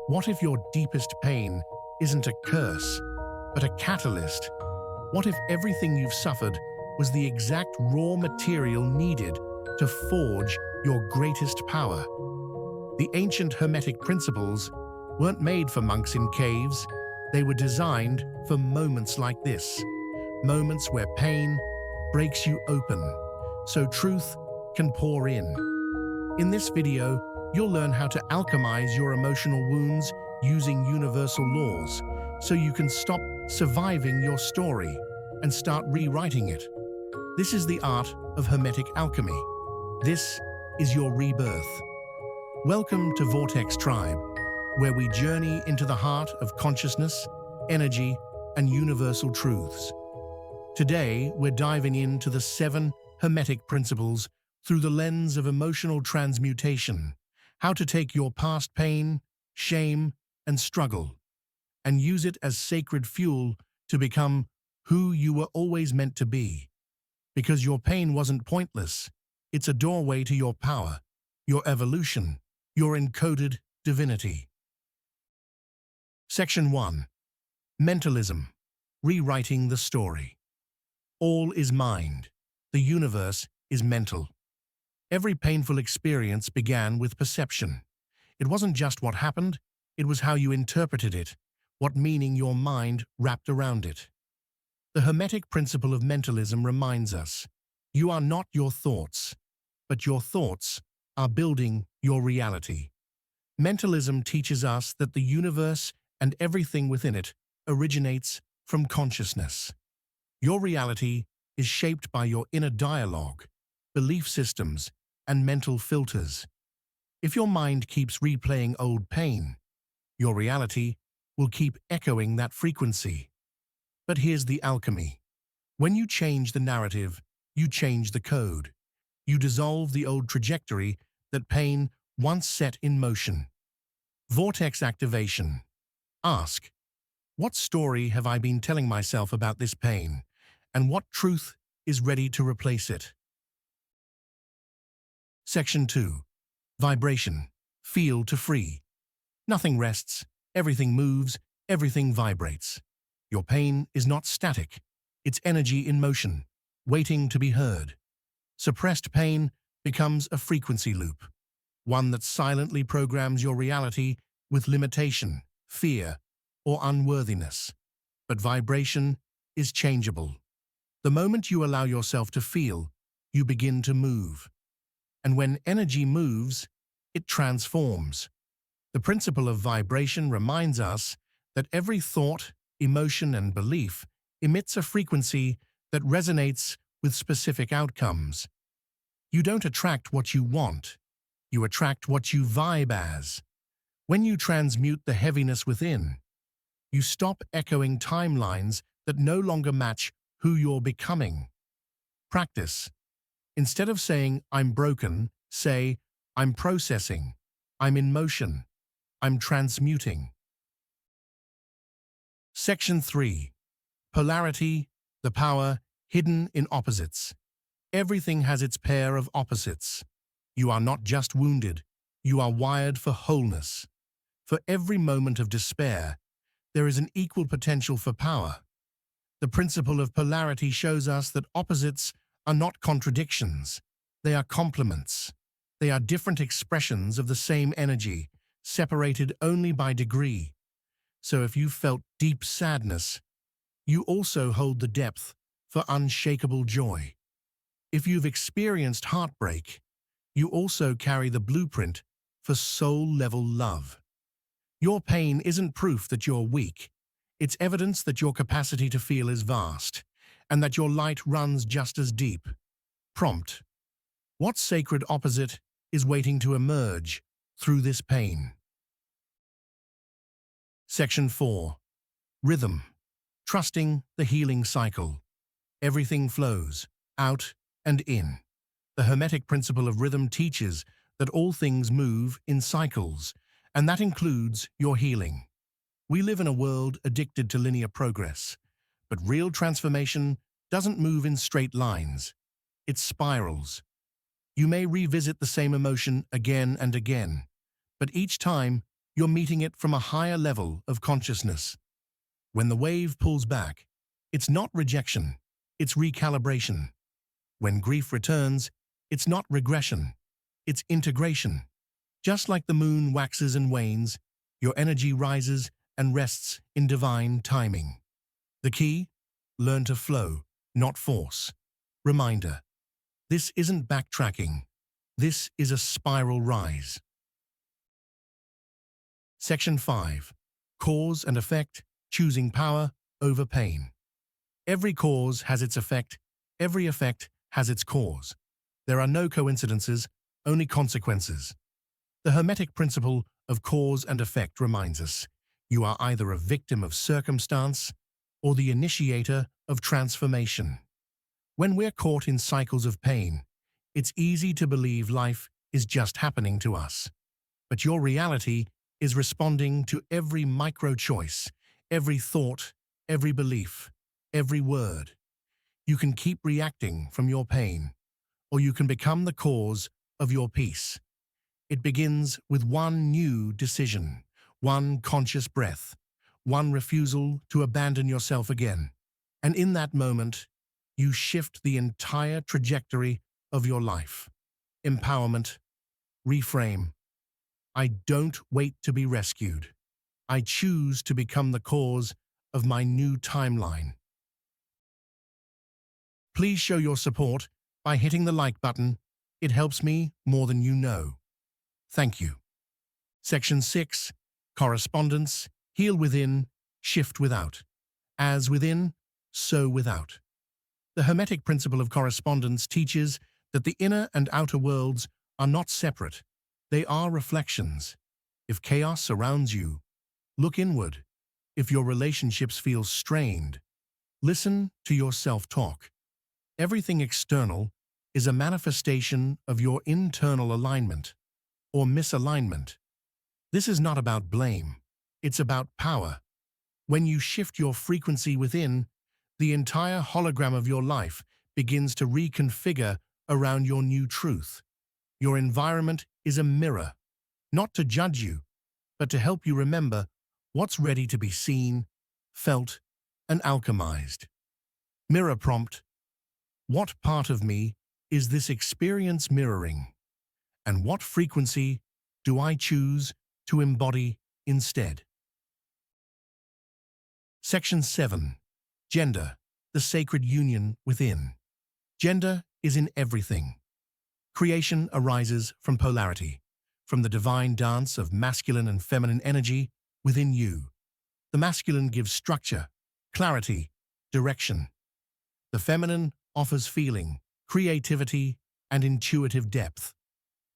What if your deepest pain isn't a curse, but a catalyst? What if everything you've suffered was the exact raw material needed to forge your greatest power? The ancient Hermetic Principles weren't made for monks in caves. They were designed for moments like this. Moments where pain breaks you open, so truth can pour in. In this video, you'll learn how to alchemize your emotional wounds using universal laws, so you can stop surviving your story and start rewriting it. This is the art of Hermetic Alchemy. This is your rebirth. Welcome to Vortex Tribe, where we journey into the heart of consciousness, energy, and universal truths. Today, we're diving into the 7 Hermetic Principles through the lens of emotional transmutation, how to take your past pain, shame, and struggle, and use it as sacred fuel to become who you were always meant to be. Because your pain wasn't pointless, it's a doorway to your power, your evolution, your encoded divinity. Section 1. Mentalism. Rewriting the story. All is mind. The universe is mental. Every painful experience began with perception. It wasn't just what happened, it was how you interpreted it, what meaning your mind wrapped around it. The Hermetic principle of mentalism reminds us, you are not your thoughts, but your thoughts are building your reality. Mentalism teaches us that the universe and everything within it originates from consciousness. Your reality is shaped by your inner dialogue, belief systems, and mental filters. If your mind keeps replaying old pain, your reality will keep echoing that frequency. But here's the alchemy. When you change the narrative, you change the code. You dissolve the old trajectory that pain once set in motion. Vortex activation. Ask, what story have I been telling myself about this pain, and what truth is ready to replace it? Section 2. Vibration. Feel to free. Nothing rests, everything moves, everything vibrates. Your pain is not static. It's energy in motion, waiting to be heard. Suppressed pain becomes a frequency loop, one that silently programs your reality with limitation, fear, or unworthiness. But vibration is changeable. The moment you allow yourself to feel, you begin to move. And when energy moves, it transforms. The principle of vibration reminds us that every thought, emotion, and belief emits a frequency that resonates with specific outcomes. You don't attract what you want, you attract what you vibe as. When you transmute the heaviness within, you stop echoing timelines that no longer match who you're becoming. Practice. Instead of saying, I'm broken, say, I'm processing, I'm in motion, I'm transmuting. Section 3. Polarity, the power hidden in opposites. Everything has its pair of opposites. You are not just wounded, you are wired for wholeness. For every moment of despair, there is an equal potential for power. The principle of polarity shows us that opposites are not contradictions, they are complements. They are different expressions of the same energy, separated only by degree. So if you felt deep sadness, you also hold the depth for unshakable joy. If you've experienced heartbreak, you also carry the blueprint for soul-level love. Your pain isn't proof that you're weak. It's evidence that your capacity to feel is vast, and that your light runs just as deep. Prompt. What sacred opposite is waiting to emerge through this pain? Section 4. Rhythm. Trusting the healing cycle. Everything flows, out and in. The Hermetic principle of rhythm teaches that all things move in cycles, and that includes your healing. We live in a world addicted to linear progress, but real transformation doesn't move in straight lines. It spirals. You may revisit the same emotion again and again, but each time You're meeting it from a higher level of consciousness. When the wave pulls back, it's not rejection, it's recalibration. When grief returns, it's not regression, it's integration. Just like the moon waxes and wanes, your energy rises and rests in divine timing. The key? Learn to flow, not force. Reminder: this isn't backtracking. This is a spiral rise. Section 5. Cause and effect, choosing power over pain. Every cause has its effect. Every effect has its cause. There are no coincidences, only consequences. The Hermetic principle of cause and effect reminds us, you are either a victim of circumstance or the initiator of transformation. When we're caught in cycles of pain, it's easy to believe life is just happening to us. But your reality is responding to every micro-choice, every thought, every belief, every word. You can keep reacting from your pain, or you can become the cause of your peace. It begins with one new decision, one conscious breath, one refusal to abandon yourself again. And in that moment, you shift the entire trajectory of your life. Empowerment. Reframe. I don't wait to be rescued. I choose to become the cause of my new timeline. Please show your support by hitting the like button. It helps me more than you know. Thank you. Section 6. Correspondence. Heal within, shift without. As within, so without. The Hermetic principle of correspondence teaches that the inner and outer worlds are not separate. They are reflections. If chaos surrounds you, look inward. If your relationships feel strained, listen to your self-talk. Everything external is a manifestation of your internal alignment or misalignment. This is not about blame. It's about power. When you shift your frequency within, the entire hologram of your life begins to reconfigure around your new truth. Your environment is a mirror, not to judge you, but to help you remember what's ready to be seen, felt, and alchemized. Mirror prompt: what part of me is this experience mirroring? And what frequency do I choose to embody instead? Section 7. Gender, the sacred union within. Gender is in everything. Creation arises from polarity, from the divine dance of masculine and feminine energy within you. The masculine gives structure, clarity, direction. The feminine offers feeling, creativity, and intuitive depth.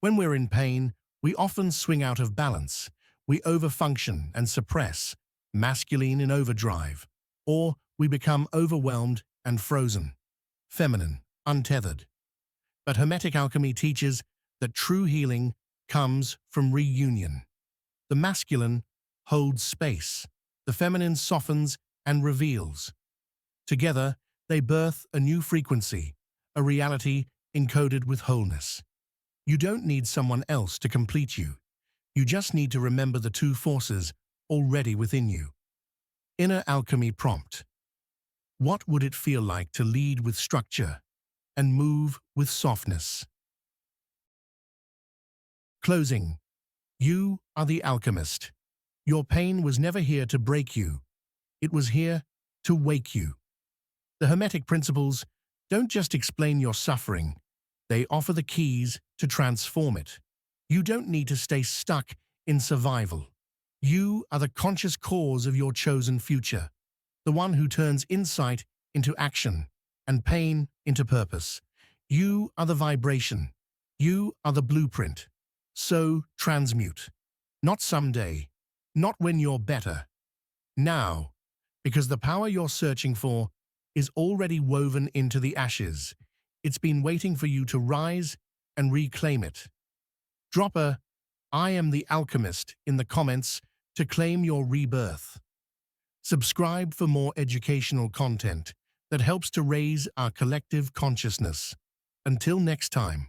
When we're in pain, we often swing out of balance. We overfunction and suppress, masculine in overdrive, or we become overwhelmed and frozen, feminine, untethered. But Hermetic Alchemy teaches that true healing comes from reunion. The masculine holds space, the feminine softens and reveals. Together, they birth a new frequency, a reality encoded with wholeness. You don't need someone else to complete you. You just need to remember the two forces already within you. Inner Alchemy prompt: what would it feel like to lead with structure and move with softness? Closing. You are the alchemist. Your pain was never here to break you. It was here to wake you. The Hermetic principles don't just explain your suffering, they offer the keys to transform it. You don't need to stay stuck in survival. You are the conscious cause of your chosen future, the one who turns insight into action and pain into purpose. You are the vibration. You are the blueprint. So transmute. Not someday, not when you're better. Now, because the power you're searching for is already woven into the ashes. It's been waiting for you to rise and reclaim it. Drop a "I am the alchemist" in the comments to claim your rebirth. Subscribe for more educational content that helps to raise our collective consciousness. Until next time.